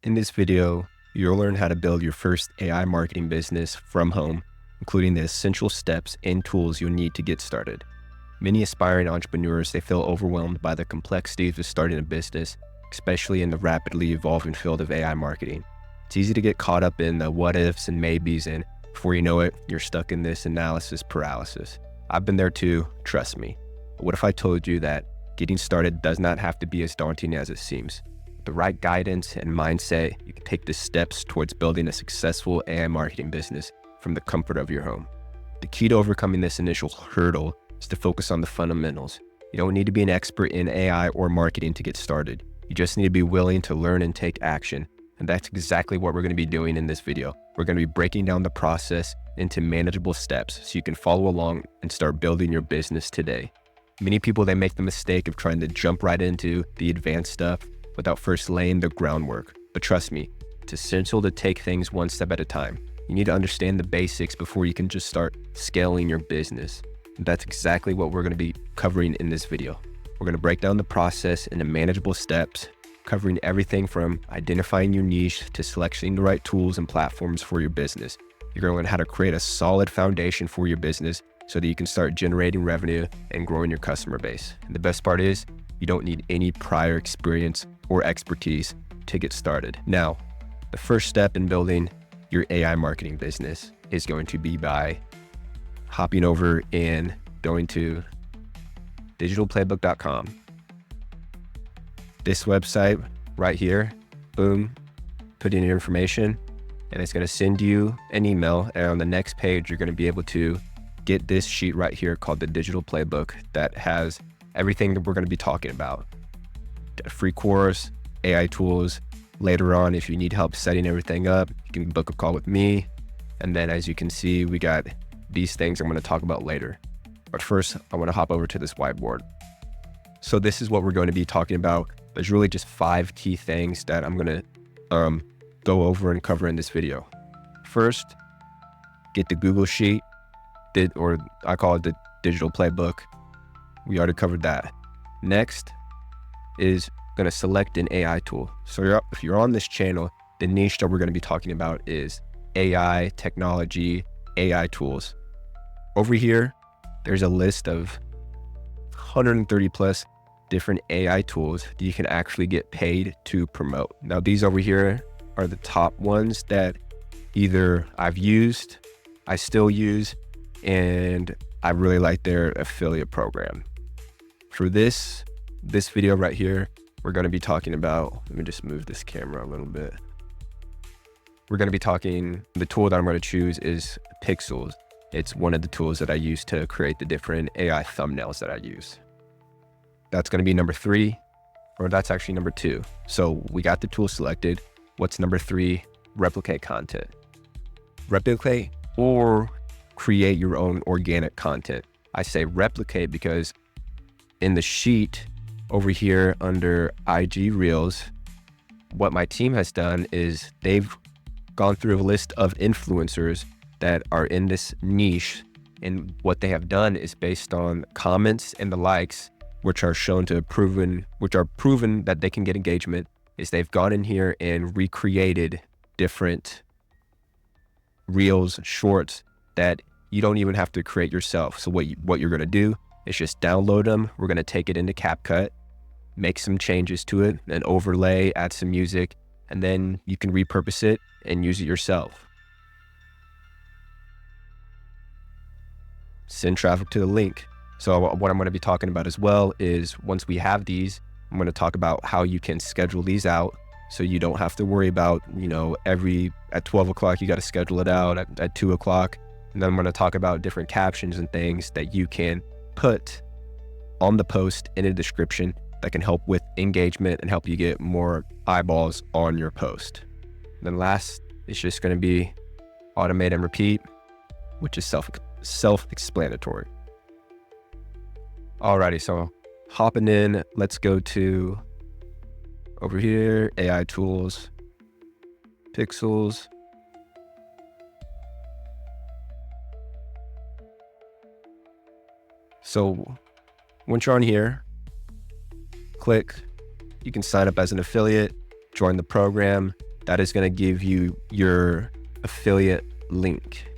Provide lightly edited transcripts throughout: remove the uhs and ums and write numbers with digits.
In this video, you'll learn how to build your first AI marketing business from home, including the essential steps and tools you'll need to get started. Many aspiring entrepreneurs, they feel overwhelmed by the complexities of starting a business, especially in the rapidly evolving field of AI marketing. It's easy to get caught up in the what ifs and maybes, and before you know it, you're stuck in this analysis paralysis. I've been there too, trust me. But what if I told you that getting started does not have to be as daunting as it seems? With the right guidance and mindset, you can take the steps towards building a successful AI marketing business from the comfort of your home. The key to overcoming this initial hurdle is to focus on the fundamentals. You don't need to be an expert in AI or marketing to get started. You just need to be willing to learn and take action. And that's exactly what we're going to be doing in this video. We're going to be breaking down the process into manageable steps so you can follow along and start building your business today. Many people, they make the mistake of trying to jump right into the advanced stuff without first laying the groundwork. But trust me, it's essential to take things one step at a time. You need to understand the basics before you can just start scaling your business. And that's exactly what we're going to be covering in this video. We're going to break down the process into manageable steps, covering everything from identifying your niche to selecting the right tools and platforms for your business. You're going to learn how to create a solid foundation for your business so that you can start generating revenue and growing your customer base. And the best part is, you don't need any prior experience or expertise to get started. Now, the first step in building your AI marketing business is going to be by hopping over and going to digitalplaybook.com. This website right here, boom, put in your information, and it's going to send you an email. And on the next page, you're going to be able to get this sheet right here called the Digital Playbook that has everything that we're going to be talking about. A free course, AI tools. Later on, if you need help setting everything up, you can book a call with me. And then as you can see, we got these things I'm going to talk about later. But first, I want to hop over to this whiteboard. So this is what we're going to be talking about. There's really just 5 key things that I'm going to go over and cover in this video. First, get the Google Sheet, or I call it the Digital Playbook. We already covered that. Next is going to select an AI tool. So if you're on this channel, the niche that we're going to be talking about is AI, technology, AI tools. Over here, there's a list of 130 plus different AI tools that you can actually get paid to promote. Now, these over here are the top ones that either I've used, I still use, and I really like their affiliate program. For this video right here, we're going to be talking about, let me just move this camera a little bit. We're going to be talking, the tool that I'm going to choose is Pixels. It's one of the tools that I use to create the different AI thumbnails that I use. That's going to be number 3, or that's actually number 2. So we got the tool selected. What's number 3? Replicate content. Replicate or create your own organic content. I say replicate because in the sheet over here under IG Reels, what my team has done is they've gone through a list of influencers that are in this niche. And what they have done is based on comments and the likes, which are shown to proven that they can get engagement, is they've gone in here and recreated different reels, shorts that you don't even have to create yourself. So what you're going to do is just download them. We're going to take it into CapCut, make some changes to it, and overlay, add some music, and then you can repurpose it and use it yourself. Send traffic to the link. So what I'm going to be talking about as well is once we have these, I'm going to talk about how you can schedule these out so you don't have to worry about, at 12 o'clock, you got to schedule it out at 2 o'clock. And then I'm going to talk about different captions and things that you can put on the post in a description that can help with engagement and help you get more eyeballs on your post. And then last, it's just going to be automate and repeat, which is self-explanatory. Alrighty, so hopping in, let's go to over here, AI tools, Pixels. So once you're on here, click, you can sign up as an affiliate, join the program, that is going to give you your affiliate link.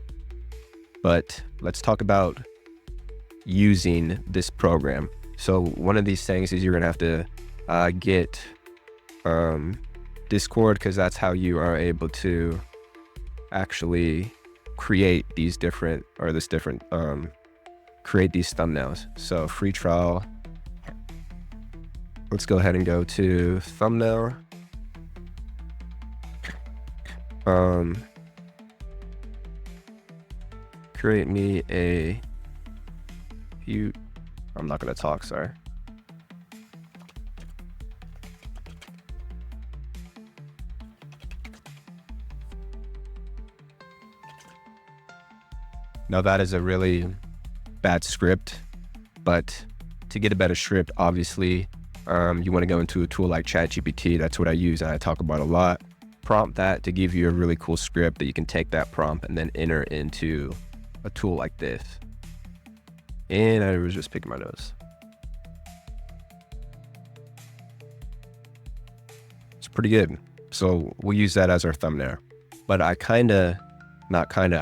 But let's talk about using this program. So one of these things is you're going to have to get Discord, because that's how you are able to actually create these different, create these thumbnails. So free trial. Let's go ahead and go to thumbnail. Create me a few. I'm not going to talk, sorry. Now that is a really bad script, but to get a better script, obviously, you want to go into a tool like ChatGPT. That's what I use and I talk about a lot. Prompt that to give you a really cool script that you can take that prompt and then enter into a tool like this. And I was just picking my nose. It's pretty good. So we'll use that as our thumbnail. But I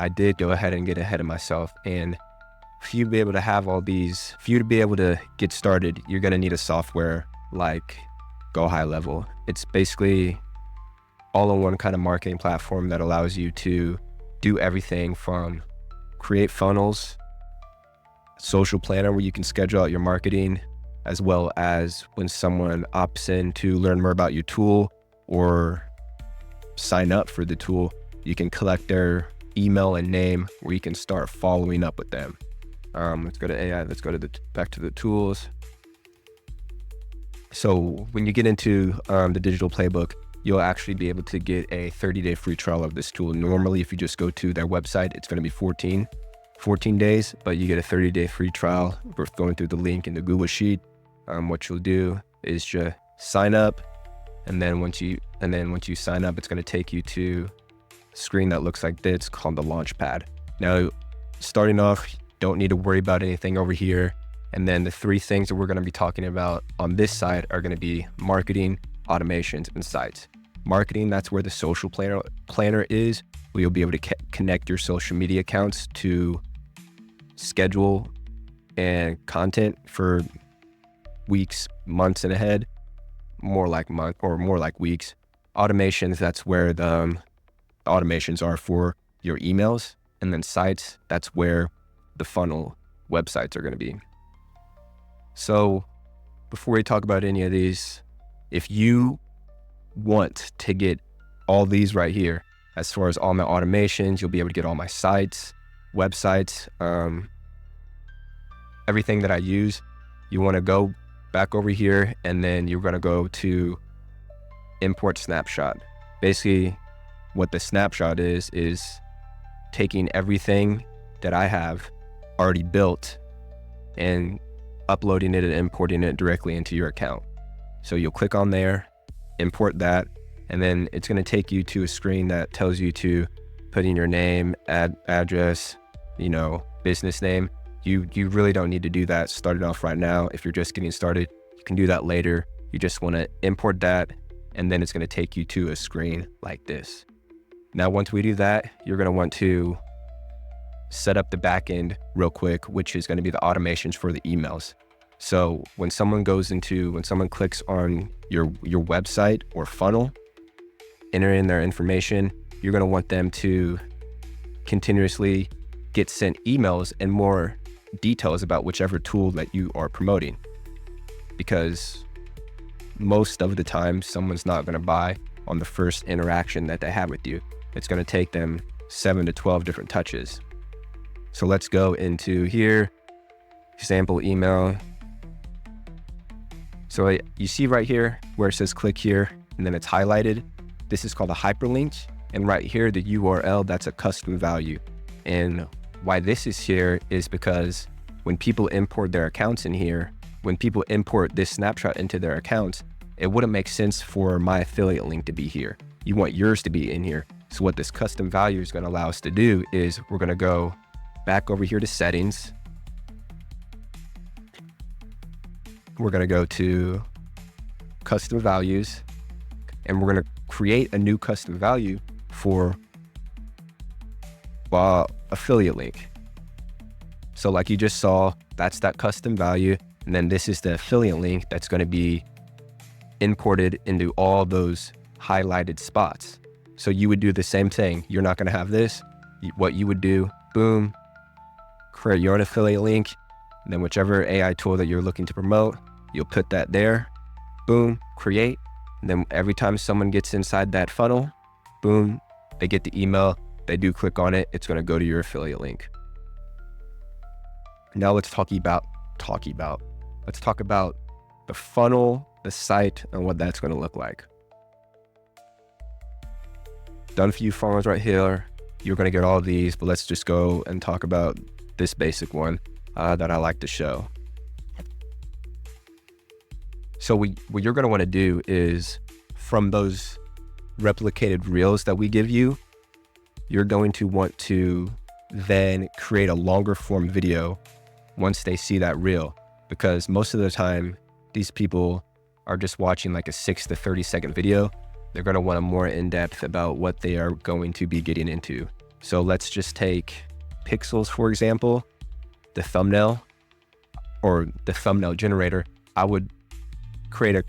did go ahead and get ahead of myself. And for you to be able to have all these, for you to be able to get started, you're going to need a software like Go High Level. It's basically all-in-one kind of marketing platform that allows you to do everything from create funnels, social planner where you can schedule out your marketing, as well as when someone opts in to learn more about your tool or sign up for the tool, you can collect their email and name where you can start following up with them. Let's go to AI. Let's go to back to the tools. So when you get into the Digital Playbook, you'll actually be able to get a 30-day free trial of this tool. Normally, if you just go to their website, it's going to be 14 days, but you get a 30-day free trial. We're going through the link in the Google Sheet. What you'll do is just sign up, and then once you sign up, it's going to take you to a screen that looks like this called the Launchpad. Now, starting off, don't need to worry about anything over here. And then the three things that we're going to be talking about on this side are going to be marketing, automations, and sites. Marketing, that's where the social planner is, where you'll be able to connect your social media accounts to schedule and content for weeks, months and ahead, more like weeks. Automations, that's where the automations are for your emails. And then sites, that's where the funnel websites are going to be. So before we talk about any of these, if you want to get all these right here, as far as all my automations, you'll be able to get all my sites, websites, everything that I use. You want to go back over here, and then you're going to go to import snapshot. Basically, what the snapshot is taking everything that I have already built and uploading it and importing it directly into your account. So you'll click on there, import that, and then it's going to take you to a screen that tells you to put in your name, address, business name. You really don't need to do that starting off right now. If you're just getting started, you can do that later. You just want to import that, and then it's going to take you to a screen like this. Now, once we do that, you're going to want to set up the backend real quick, which is going to be the automations for the emails. So when someone clicks on your website or funnel, enter in their information, you're going to want them to continuously get sent emails and more details about whichever tool that you are promoting. Because most of the time, someone's not going to buy on the first interaction that they have with you. It's going to take them 7 to 12 different touches. So let's go into here, sample email. So you see right here where it says click here, and then it's highlighted. This is called a hyperlink. And right here, the URL, that's a custom value. And why this is here is because when people import their accounts in here, when people import this snapshot into their accounts, it wouldn't make sense for my affiliate link to be here. You want yours to be in here. So what this custom value is going to allow us to do is we're going to go back over here to settings. We're going to go to custom values, and we're going to create a new custom value for affiliate link. So like you just saw, that's that custom value. And then this is the affiliate link that's going to be imported into all those highlighted spots. So you would do the same thing. You're not going to have this. What you would do, boom, create your own affiliate link. And then whichever AI tool that you're looking to promote, you'll put that there, boom, create. And then every time someone gets inside that funnel, boom, they get the email, they do click on it, it's going to go to your affiliate link. Now let's talk about the funnel, the site, and what that's going to look like. Done for you funnels right here. You're going to get all of these, but let's just go and talk about this basic one that I like to show. So what you're going to want to do is, from those replicated reels that we give you, you're going to want to then create a longer form video once they see that reel, because most of the time these people are just watching like a 6 to 30 second video. They're going to want a more in-depth about what they are going to be getting into. So let's just take pixels, for example, the thumbnail or the thumbnail generator. I would create a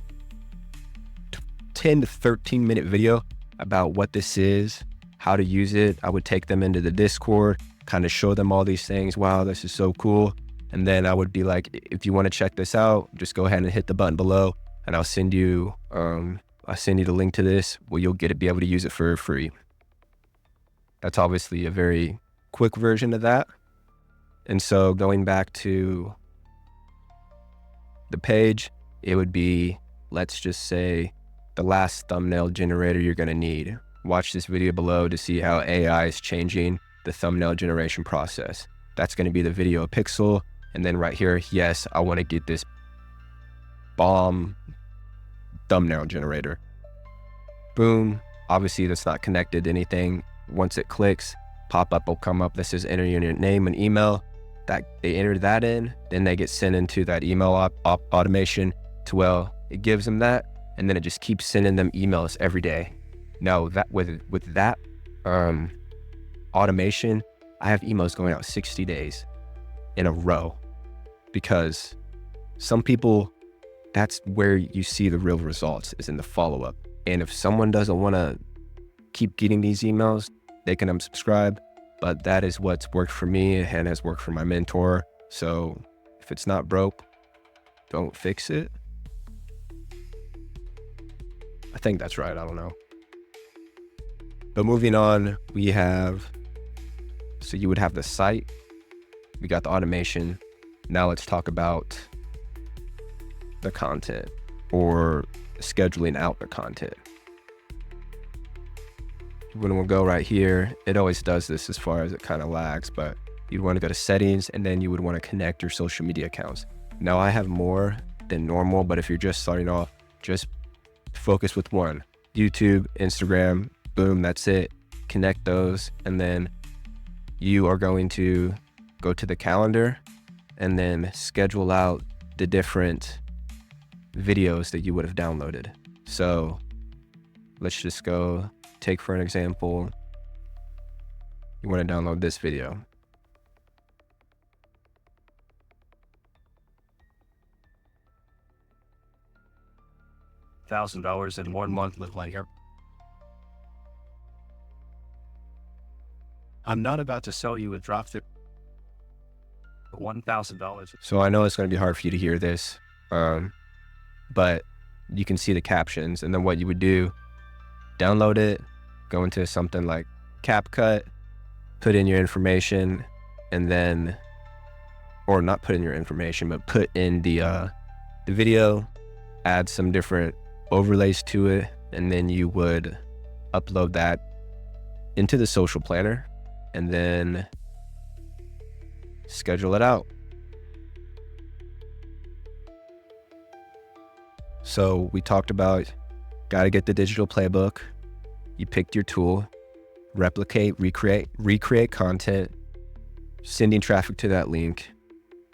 10 to 13 minute video about what this is, how to use it. I would take them into the Discord, kind of show them all these things. Wow, this is so cool. And then I would be like, if you want to check this out, just go ahead and hit the button below and I'll send you the link to this where you'll be able to use it for free. That's obviously a very quick version of that. And so going back to the page, it would be, let's just say, the last thumbnail generator you're going to need. Watch this video below to see how AI is changing the thumbnail generation process. That's going to be the video pixel. And then right here, yes, I want to get this bomb thumbnail generator. Boom. Obviously, that's not connected to anything. Once it clicks, pop-up will come up. This is enter your name and email. That they enter that in, then they get sent into that email automation to, well, it gives them that, and then it just keeps sending them emails every day. Now that with that automation, I have emails going out 60 days in a row, because some people, that's where you see the real results, is in the follow-up. And if someone doesn't want to keep getting these emails, they can unsubscribe. But that is what's worked for me and has worked for my mentor. So if it's not broke, don't fix it. I think that's right. I don't know. But moving on, we have, so you would have the site. We got the automation. Now let's talk about the content, or scheduling out the content. When we'll go right here, it always does this as far as it kind of lags, but you'd want to go to settings, and then you would want to connect your social media accounts. Now I have more than normal, but if you're just starting off, just focus with one. YouTube, Instagram, boom, that's it. Connect those, and then you are going to go to the calendar and then schedule out the different videos that you would have downloaded. So let's just go, take for an example, you want to download this video. $1,000 in 1 month with like, I'm not about to sell you a drop for $1,000. So I know it's going to be hard for you to hear this, but you can see the captions. And then what you would do, download it, go into something like CapCut, put in your information, and then, or not put in your information, but put in the video, add some different overlays to it, and then you would upload that into the social planner and then schedule it out. So we talked about, got to get the digital playbook. You picked your tool, replicate, recreate content, sending traffic to that link.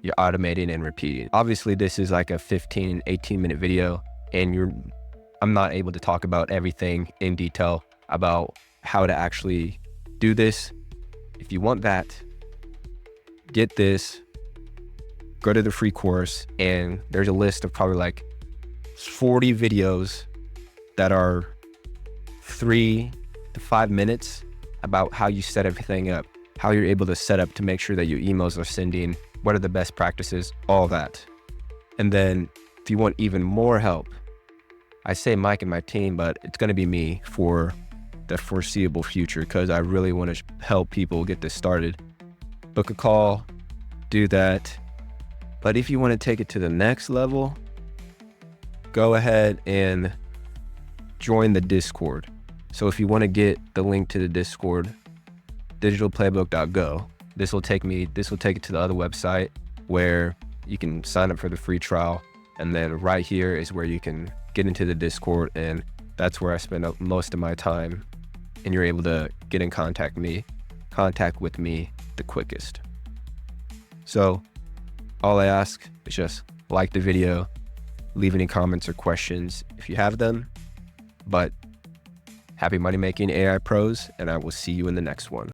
You're automating and repeating. Obviously this is like a 15, 18 minute video, and I'm not able to talk about everything in detail about how to actually do this. If you want that, get this, go to the free course, and there's a list of probably like 40 videos that are 3 to 5 minutes about how you set everything up, how you're able to set up to make sure that your emails are sending, what are the best practices, all that. And then if you want even more help, I say Mike and my team, but it's going to be me for the foreseeable future, because I really want to help people get this started. Book a call, do that. But if you want to take it to the next level, go ahead and join the Discord. So if you want to get the link to the Discord, digitalplaybook.go. This will take it to the other website where you can sign up for the free trial. And then right here is where you can get into the Discord, and that's where I spend most of my time. And you're able to get in contact with me the quickest. So all I ask is just like the video, leave any comments or questions if you have them. But happy money making AI pros, and I will see you in the next one.